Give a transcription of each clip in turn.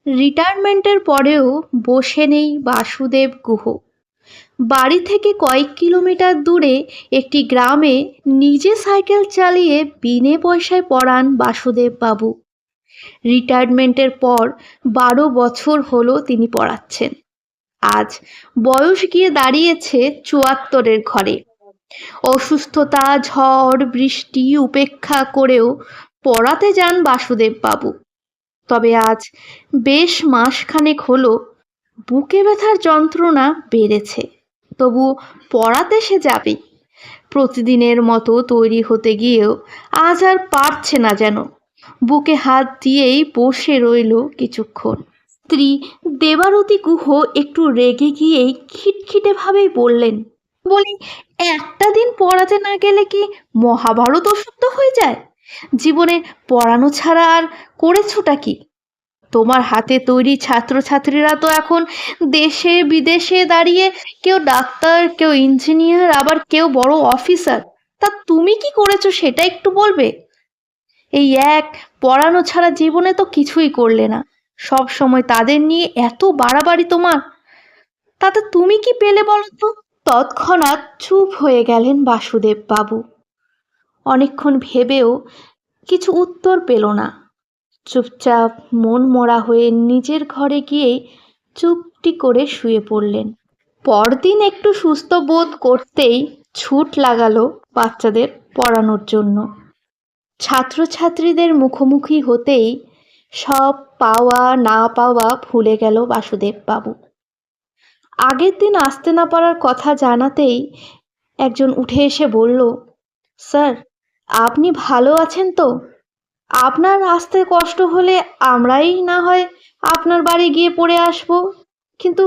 রিটায়ারমেন্টের পরেও বসে নেই বাসুদেব গুহ। বাড়ি থেকে কয়েক কিলোমিটার দূরে একটি গ্রামে নিজে সাইকেল চালিয়ে বিনে পয়সায় পড়ান বাসুদেব বাবু। রিটায়ারমেন্টের পর 12 বছর হলো তিনি পড়াচ্ছেন। আজ বয়স গিয়ে দাঁড়িয়েছে 74-এর ঘরে। অসুস্থতা, ঝড় বৃষ্টি উপেক্ষা করেও পড়াতে যান বাসুদেব বাবু। তবে আজ বেশ মাসখানেক হলো বুকে ব্যথার যন্ত্রণা বেড়েছে, তবু পড়াতে সে যাবেই। প্রতিদিনের মতো তৈরি হতে গিয়েও আজ আর পারছে না যেন। বুকে হাত দিয়েই বসে রইল কিছুক্ষণ। স্ত্রী দেবারতী গুহ একটু রেগে গিয়েই খিটখিটে ভাবেই বললেন, বলি একটা দিন পড়াতে না গেলে কি মহাভারত অশুদ্ধ হয়ে যায়? জীবনে পড়ানো ছাড়া আর করেছোটা কি? তোমার হাতে তৈরি ছাত্রছাত্রীরা তো এখন দেশে বিদেশে দাঁড়িয়ে কেউ ডাক্তার, কেউ ইঞ্জিনিয়ার, আবার কেউ বড় অফিসার। তা তুমি কি করেছো সেটা একটু বলবে? এই এক পড়ানো ছাড়া জীবনে তো কিছুই করলে না। সব সময় তাদের নিয়ে এত বাড়াবাড়ি তোমার, তাতে তুমি কি পেলে বলো তো? তৎক্ষণাৎ চুপ হয়ে গেলেন বাসুদেব বাবু। অনেকক্ষণ ভেবেও কিছু উত্তর পেল না। চুপচাপ মন মরা হয়ে নিজের ঘরে গিয়ে চুপটি করে শুয়ে পড়লেন। পরদিন একটু সুস্থ বোধ করতেই ছুট লাগালো বাচ্চাদের পড়ানোর জন্য। ছাত্রছাত্রীদের মুখোমুখি হতেই সব পাওয়া না পাওয়া ভুলে গেল বাসুদেব বাবু। আগের দিন আসতে না পারার কথা জানাতেই একজন উঠে এসে বলল, স্যার আপনি ভালো আছেন তো? আপনার আসতে কষ্ট হলে আমরাই না হয় আপনার বাড়ি গিয়ে পড়ে আসব, কিন্তু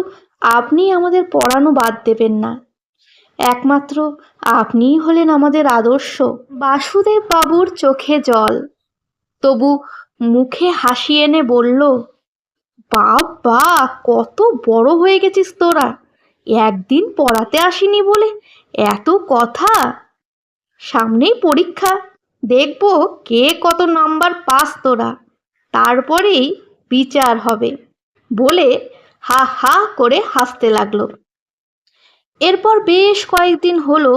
আপনি আমাদের পড়ানো বাদ দেবেন না। একমাত্র আপনিই হলেন আমাদের আদর্শ। বাসুদেব বাবুর চোখে জল, তবু মুখে হাসি এনে বলল, বাবা কত বড় হয়ে গেছিস তোরা! একদিন পড়াতে আসিনি বলে এত কথা। সামনেই পরীক্ষা, দেখবো কে কত নাম্বার পাস তোরা, তারপরেই বিচার হবে, বলে হা হা করে হাসতে লাগলো। এরপর বেশ কয়েকদিন হলো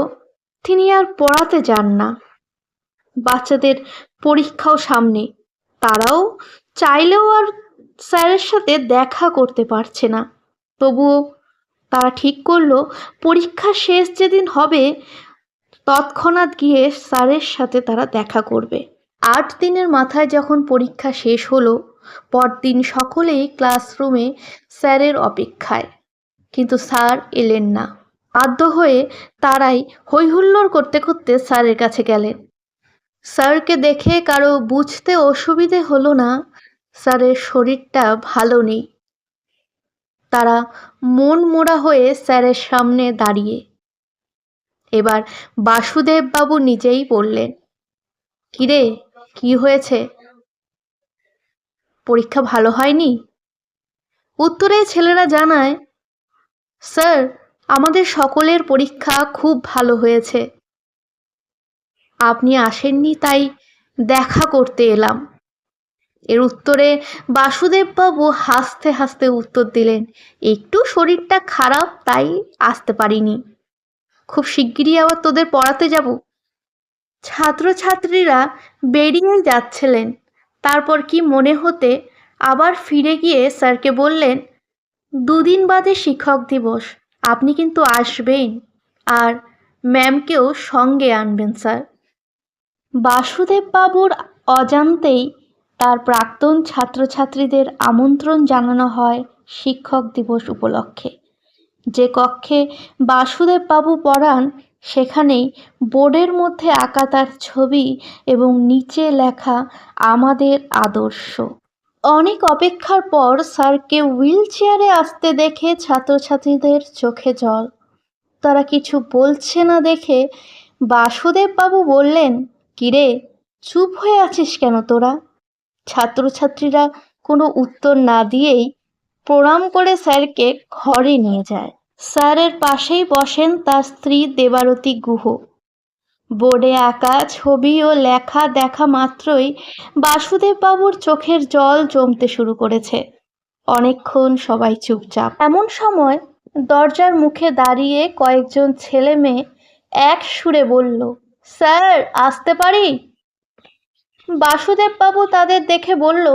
তিনি আর পড়াতে যান না। বাচ্চাদের পরীক্ষাও সামনে, তারাও চাইলেও আর স্যারের সাথে দেখা করতে পারছে না। তবুও তারা ঠিক করলো পরীক্ষা শেষ যেদিন হবে তৎক্ষণাৎ গিয়ে স্যারের সাথে তারা দেখা করবে। 8 দিনের মাথায় যখন পরীক্ষা শেষ হলো, পরদিন সকলেই ক্লাসরুমে স্যারের অপেক্ষায়, কিন্তু স্যার এলেন না। বাধ্য হয়ে তারাই হইহুল্লোড় করতে করতে স্যারের কাছে গেলেন। স্যারকে দেখে কারো বুঝতে অসুবিধে হলো না স্যারের শরীরটা ভালো নেই। তারা মন মোড়া হয়ে স্যারের সামনে দাঁড়িয়ে। এবার বাসুদেব বাবু নিজেই বললেন, কিরে কি হয়েছে? পরীক্ষা ভালো হয়নি? উত্তরে ছেলেরা জানায়, স্যার আমাদের সকলের পরীক্ষা খুব ভালো হয়েছে, আপনি আসেননি তাই দেখা করতে এলাম। এর উত্তরে বাসুদেববাবু হাসতে হাসতে উত্তর দিলেন, একটু শরীরটা খারাপ তাই আসতে পারিনি, খুব শিগগিরই আবার তোদের পড়াতে যাব। ছাত্রছাত্রীরা বেরিয়ে যাচ্ছিলেন, তারপর কি মনে হতে আবার ফিরে গিয়ে স্যারকে বললেন, 2 দিন বাদে শিক্ষক দিবস, আপনি কিন্তু আসবেন, আর ম্যামকেও সঙ্গে আনবেন স্যার। বাসুদেব বাবুর অজান্তেই তার প্রাক্তন ছাত্রছাত্রীদের আমন্ত্রণ জানানো হয় শিক্ষক দিবস উপলক্ষে। যে কক্ষে বাসুদেব বাবু পড়ান সেখানেই বোর্ডের মধ্যে আঁকা তার ছবি এবং নিচে লেখা আমাদের আদর্শ। অনেক অপেক্ষার পর স্যারকে হুইল চেয়ারে আসতে দেখে ছাত্রছাত্রীদের চোখে জল। তারা কিছু বলছে না দেখে বাসুদেব বাবু বললেন, কিরে চুপ হয়ে আছিস কেন তোরা? ছাত্রছাত্রীরা কোনো উত্তর না দিয়েই প্রণাম করে স্যারকে ঘরে নিয়ে যায়। স্যারের পাশেই বসেন তার স্ত্রী দেবারতী গুহ। বোর্ডে আঁকা ছবি ও লেখা দেখা মাত্রই বাসুদেব বাবুর চোখের জল জমতে শুরু করেছে। অনেকক্ষণ সবাই চুপচাপ। এমন সময় দরজার মুখে দাঁড়িয়ে কয়েকজন ছেলে মেয়ে এক সুরে বলল, স্যার আসতে পারি? বাসুদেববাবু তাদের দেখে বলল,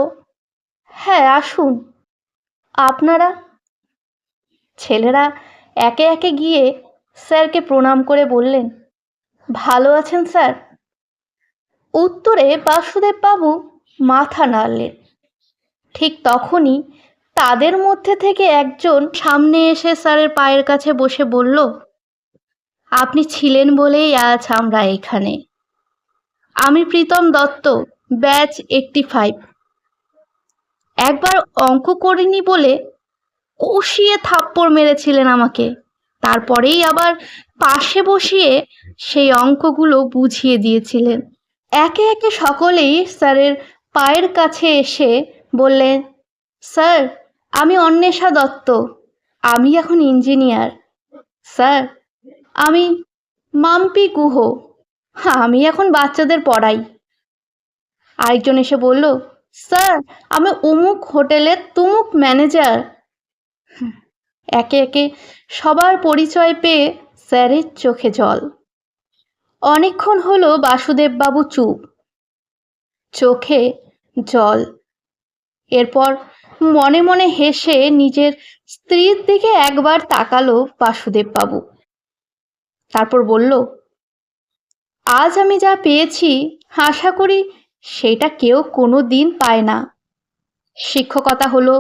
হ্যাঁ আসুন। আপনারা? ছেলেরা একে একে গিয়ে স্যারকে প্রণাম করে বললেন, ভালো আছেন স্যার? উত্তরে বাসুদেববাবু মাথা নাড়লেন। ঠিক তখনই তাদের মধ্যে থেকে একজন সামনে এসে স্যারের পায়ের কাছে বসে বলল, আপনি ছিলেন বলেই আজ আমরা এখানে। আমি প্রীতম দত্ত, ব্যাচ 85। একবার অঙ্ক করিনি বলে কষিয়ে থাপ্পড় মেরেছিলেন আমাকে, তারপরেই আবার পাশে বসিয়ে সেই অঙ্কগুলো বুঝিয়ে দিয়েছিলেন। একে একে সকলেই স্যারের পায়ের কাছে এসে বললেন, স্যার আমি অন্বেষা দত্ত, আমি এখন ইঞ্জিনিয়ার। স্যার আমি মাম্পি গুহ, আমি এখন বাচ্চাদের পড়াই। আরেকজন এসে বলল, স্যার আমি অমুক হোটেলের তুমুক ম্যানেজার। একে একে সবার পরিচয় পেয়ে স্যারের চোখে জল। অনেকক্ষণ হলো বাসুদেববাবু চুপ, চোখে জল। এরপর মনে মনে হেসে নিজের স্ত্রীর দিকে একবার তাকালো বাসুদেববাবু। তারপর বলল, আজ আমি যা পেয়েছি আশা করি সেটা কেউ কোনো দিন পায় না। শিক্ষকতা হলো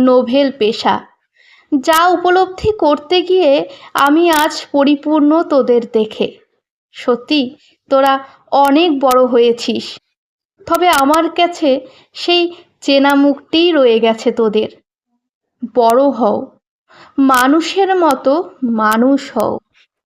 নোবেল পেশা, যা উপলব্ধি করতে গিয়ে আমি আজ পরিপূর্ণ তোদের দেখে। সত্যি তোরা অনেক বড় হয়েছিস, তবে আমার কাছে সেই চেনা মুখটিই রয়ে গেছে তোদের। বড় হও, মানুষের মতো মানুষ হও।